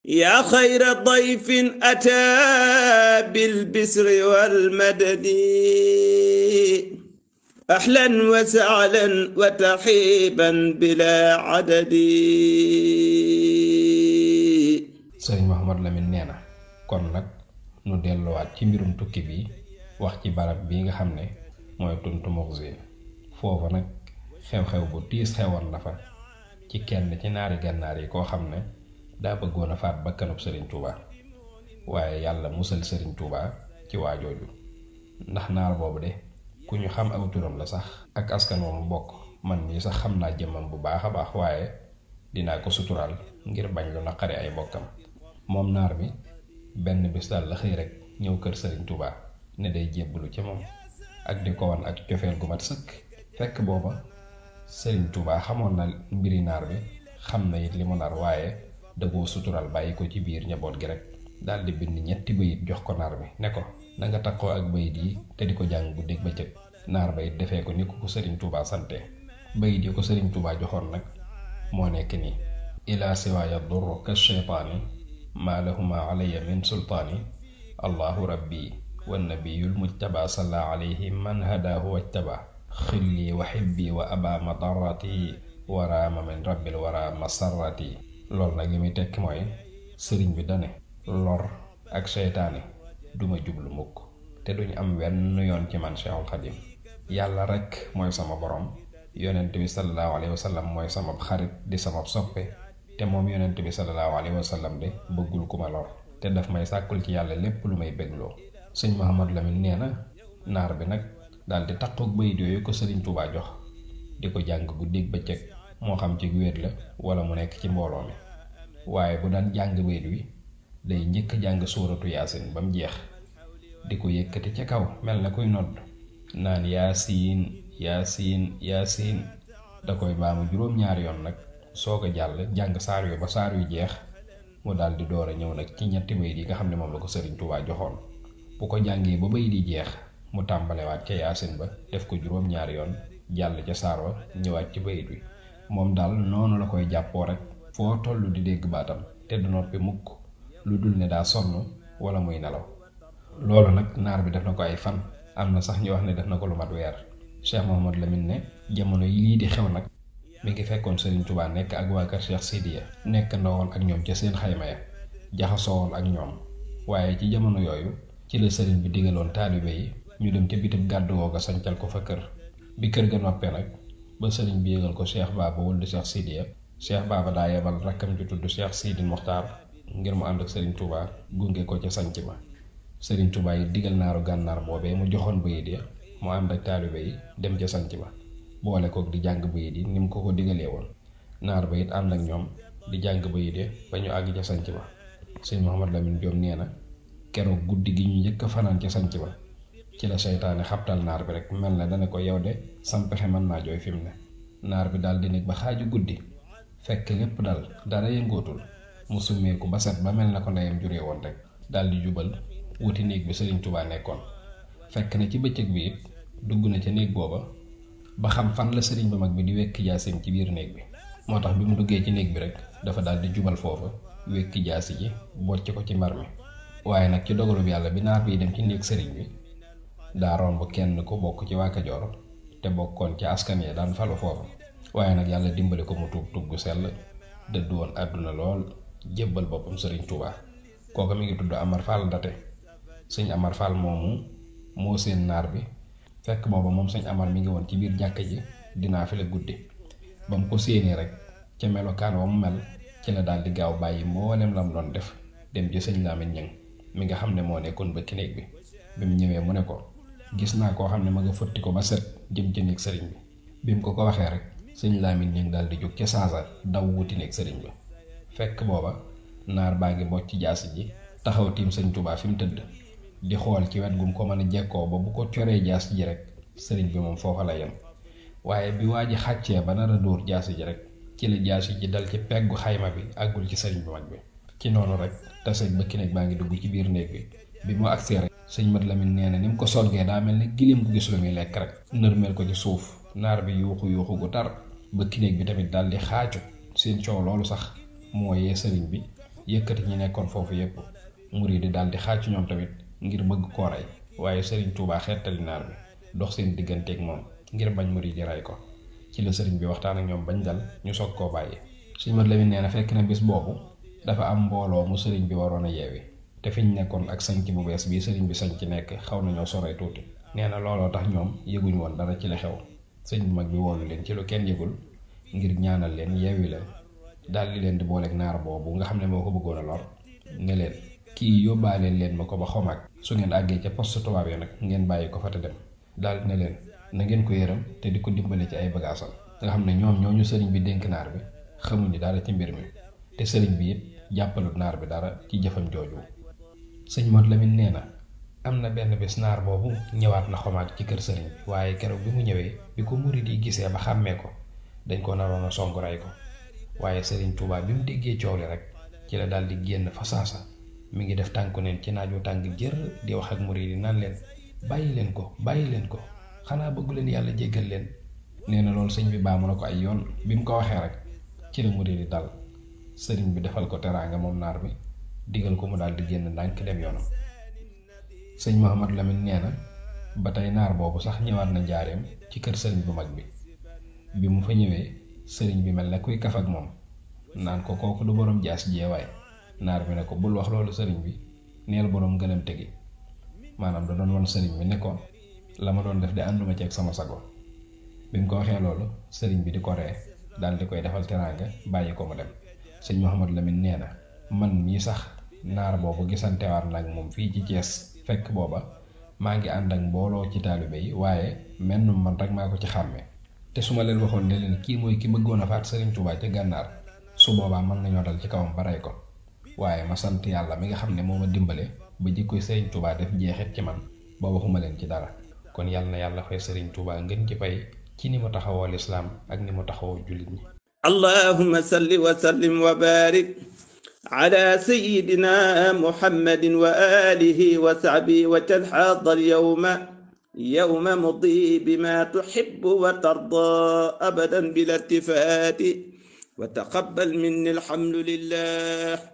yaa xayra dayfin ataa bil bisri wal madadi ahlan wa sahlan wa tarhiiban bilaa adadi. sëriñ Mouhamadou Lamine nee na kon nag nu delluwaat ci mbirum tukki bi wax ci barab bi nga xam ne mooy Tuntu Muxsin. foofa nag xew-xew bu tiis xewoon na fa ci kenn ci naari gànnaar yi koo xam ne daa bëggoon a faat bakkanub Serigne Touba waaye yàlla musal Serigne Touba ci waajooju ndax naar boobu de ku ñu xam aw turam la sax ak askan mu bokk. man mii sax xam naa jëmmam bu baax a baax waaye dinaa ko suturaal ngir bañ lu naqari ay bokkam. moom naar bi benn bis daal la xëy rek ñëw kër Serigne Touba ne day jébbalu ci moom ak di ko wan ak cofeel gu mat sëkk. fekk booba Serigne Touba xamoon na mbiri naar bi xam na it li mu nar waaye da koo sutural bàyyi ko ci biir njaboot gi rek daal di bind 3 bayit jox ko naar bi ne ko na nga takkoo ak bayit yi te di ko jàng bu dégg ba cëg. naar ba it defee ko ni ko Serigne Touba sante. bayit yi ko Serigne Touba joxoon nag moo nekk nii: ilaa siwaaya durru ka sheytaani maa lahuma alayya min sultaani allahu rabbi wa nabiyul mujtaba salla alayhi man hadaahu wajtaba xilli wa xibbi wa aba madarati waraama min rabbil wara masarati. loolu nag li muy tekki mooy sëriñ bi dane lor ak seytaane duma jublu mukk te duñu am wenn yoon ci man Cheikhul Khadim. yàlla rek mooy sama borom, yonent bi sallallahu alayhi wa sallam mooy sama xarit di sama soppe te moom yonent bi sallallahu alayhi wa sallam de bëggul ku ma lor te daf may sàkkul ci yàlla lépp lu may bégloo. sëñ Mouhamadou Lamine nee na naar bi nag daal di takkook bayit yooyu ko Serigne Touba jox di ko jàng guddeeg bëccëg moo xam ci wéet la wala mu nekk ci mbooloo mi. waaye bu daan jàng bayit wi day njëkk jàng suuratu yaasin ba mu jeex di ko yëkkati ca kaw mel na kuy nodd naan yaasiin yaasiin yaasiin. da koy baamu juróom-ñaari yoon nag soog a jàll jàng saar yu ba saar yu jeex mu daal di door a ñëw nag ci 3 bayit yi nga xam ne moom la ko Serigne Touba joxoon. bu ko jàngee ba bayit yi jeex mu tàmbalewaat ca yaasin ba def ko juróom-ñaari yoon jàll ca saar wa ñëwaat ci bayit wi. moom daal noonu la koy jàppoo rek foo tollu di dégg baatam te du noppi mukk lu dul ne daa sonn wala muy nelaw. loolu nag naar bi def na ko ay fan, am na sax ñu wax ne def na ko lu mat weer. Cheikh Mouhamadou Lamine ne jamono yi lii di xew nag mi ngi fekkoon Serigne Touba nekk ak waa kër Cheikh Sidiya nekk ndawoon ak ñoom ca seen xayma ya jaxasoowoon ak ñoom. waaye ci jamono yooyu ci la Serigne bi digaloon taalibe yi ñu dem ca bitib gàddu woo ga sancal ko fa kër. bi kër ga noppee nag ba Serigne bi yëgal ko Cheikh Baba wul di Cheikh Sidiya. Cheikh Baba daa yebal rakkam ju tudd Cheikh Sidi Mokhtar ngir mu ànd ak Serigne Touba gunge ko ca sanc ma. Serigne Touba yi digal naaru gànnaar boobee mu joxoon bayit ya mu ànd ak taalibe yi dem ca sanc ba boole kook di jàng bayit yi ni mu ko digalee woon. naar ba it ànd ak ñoom di jàng bayit ya ba ñu àgg ca sanc ba. sëñ Mouhamadou Lamine Diop nee na keroog guddi gi ñu njëkk a fanaan ca sanc ba ci la seytaane xabtal naar bi rek mel na dana ko yow de sam pexe mën naa jooy fi mu ne. naar bi daal di nekk ba xaaju guddi fekk lépp dal dara yëngootul mu summeeku ba set ba mel na ko ndeyam juree woon rek daal di jubal wuti néeg bi Serigne Touba nekkoon. fekk na ci bëccëg bi it dugg na ca néeg booba ba xam fan la sëriñ ba mag bi di wekki jaasim ci biir néeg bi. moo tax bi mu duggee ci néeg bi rek dafa daal di jubal foofa wekki jaasi ji bocc ko ci mbar mi. waaye nag ci dogalub yàlla bi naar bi dem ci néeg sëriñ bi daa romb kenn ku bokk ci waa Kajoor te bokkoon ci askan ya daan falu foofa. waaye nag yàlla dimbali ko mu tuub gu sell dëddu woon àdduna lool jébbal boppam Serigne Touba. kooka mi ngi tudd Amar Fall Date. sëñ Amar Fall moomu moo seen naar bi fekk booba moom sëñ Amar mi ngi woon ci biir jàkka ji dinaa fi la guddi. ba mu ko séenee rek ca melokaan wa mu mel ci la daal di gaaw bàyyi mboolem lam doon def dem ci sëñ Lamine Ñang mi nga xam ne moo nekkoon bëkki néeg bi. bi mu ñëwee mu ne ko gis naa koo xam ne ma nga fëtti ko ba set jëm ci néeg sëriñ bi. bi mu ko waxee rek sëñ Lamine Ñang daal di jóg ca saasa daw wuti néeg sëriñ bi. fekk booba naar baa ngi bocc jaasi ji taxaw tiim sëñ Touba fi mu tëdd di xool ci wet gum ko mën a jekkoo ba bu ko coree jaasi ji rek sëriñ bi moom foofa la yem. waaye bi waa ji xàccee ba nar a dóor jaasi ji rek ci la jaasi ji dal ci peggu xayma bi àggul ci sëriñ bu mag bi. ci noonu rek taseeg bëkki néeg baa ngi dugg ci biir néeg bi. bi mu agsee rek sëñ Mat Lamin nee na ni mu ko solgee daa mel ne giléem gu gis lu muy lekk rek nërmeel ko ci suuf. naar bi yuuxu gu tar bëkki néeg bi tamit daal di xaacu seen coow loolu sax moo yee sëriñ bi yëkkati ñi nekkoon foofu yépp. murid yi daal di xaaj ci ñoom tamit ngir bëgg koo rey waaye Sëriñ Tuubaa xettali naar bi dox seen digganteeg moom ngir bañ murid yi rey ko. ci la sëriñ bi waxtaan ak ñoom bañ dal ñu soog koo bàyyi. Sëriñ Mat Lamin nee na fekk na bis boobu dafa am mbooloo mu sëriñ bi waroon a yeewi te fiñ nekkoon ak sanc bu bees bii sëriñ bi sanc nekk xaw nañoo soree tuuti. nee na looloo tax ñoom yëguñ woon dara ci la xew. sëriñ bu mag bi woolu leen ci lu kenn yëgul ngir ñaanal leen yeewi leen daal di leen di booleeg naar boobu nga xam ne moo ko bëggoon a lor ne leen kii yóbbaaleen leen ma ko ba xomaag su ngeen àggee ca poste tubaab yi nag ngeen bàyyi ko fa te dem. daal ne leen na ngeen ko yërëm te di ko dimbale ci ay bagaasam. nga xam ne ñoom ñooñu sëriñ bi dénk naar bi xamuñu dara ci mbir mi te sëriñ bi it jàppalut naar bi dara ci jëfam jooju. sëñ Mat Lamin nee na am na benn bés naar boobu ñëwaat na xomaat ci kër sëriñ bi waaye keroog bi mu ñëwee bi ko murid yi gisee ba xàmmee ko dañ ko naroon a song rey ko waaye Sëriñ Tuubaa bi mu déggee coow li rek ci la daal di génn fa saasa mi ngi def tànku neen ci naaju tàng jër di wax ak murid yi naan leen bàyyi leen ko xanaa bëggu leen yàlla jéggal leen. nee na loolu sëñ bi baamu na ko ay yoon bi mu ko waxee rek ci la murid yi dal sëriñ bi defal ko teraanga moom naar bi digal ko mu daal di génn ndànk dem yoonam. sëñ Mouhamad Lamine nee na ba tey naar boobu sax ñëwaat na njaareem ci kër sëriñ bu mag bi mu fa ñëwee sëriñ bi mel ne kuy kaf ak moom naan ko kooku du borom jaas jeewaay. naar bi ne ko bul wax loolu sëriñ bi neel borom gënam tegi maanaam da doon wan sëriñ bi ne ko la ma doon def de ànduma ci ak sama sago. bi mu ko waxee loolu sëriñ bi di ko ree daal di koy defal teraanga bàyyi ko mu dem. sëñ Mouhamad Lamine nee na man mii sax naar boobu gisantewaat nag moom fii ci Thiès fekk booba maa ngi ànd ak mbooloo ci taalibe yi waaye mennum man rek maa ko ci xàmmee te su ma leen waxoon ne leen kii mooy ki bëggoon a faat Sëriñ Tuubaa ca gànnaar su boobaa mën nañoo dal ci kawam ba rey ko waaye ma sant yàlla mi nga xam ne moo ma dimbale ba jikkoy Sëriñ Tuubaa def jeexit ci man ba waxuma leen ci dara. kon yàlla na yàlla fay Sëriñ Tuubaa ngeen ci pay ci ni mu taxawoo lislaam ak ni mu taxawoo jullit ñi. allahumma salli wa sallim wa barik ala sayyidina muhammadin wa alihi wa sahbihi wa talhadha yawma mudi bima tuhibbu wa tarda abadan bila iltifati wa taqabbal minni alhamdulillah.